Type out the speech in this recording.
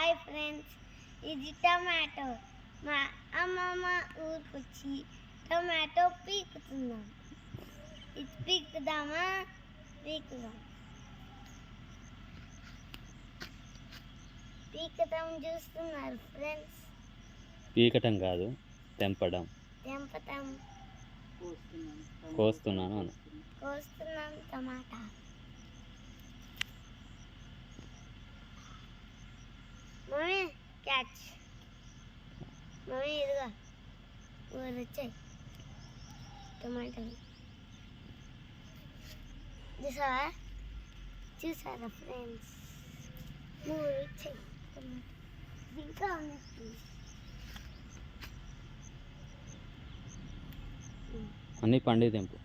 Hi friends, ఇది tomato. మా అమ్మమ్మ ఊరికొచ్చి టమాటో పీకుతున్నాం. ఇది పీకుదామా? పీకుదాం చూస్తున్నారు ఫ్రెండ్స్. పీకటం కాదు, తెంపడం. కోస్తున్నాను. కోస్తున్నాం టమాటా. Mummy catch. మమ్మీ ఇదిగా ఊరు వచ్చాయి టమాటాలు. చూసారా ఫ్రెండ్స్? ఊరు వచ్చాయి టమాటా. ఇంకా ఉన్నట్టు అన్నీ పండి తెంపు.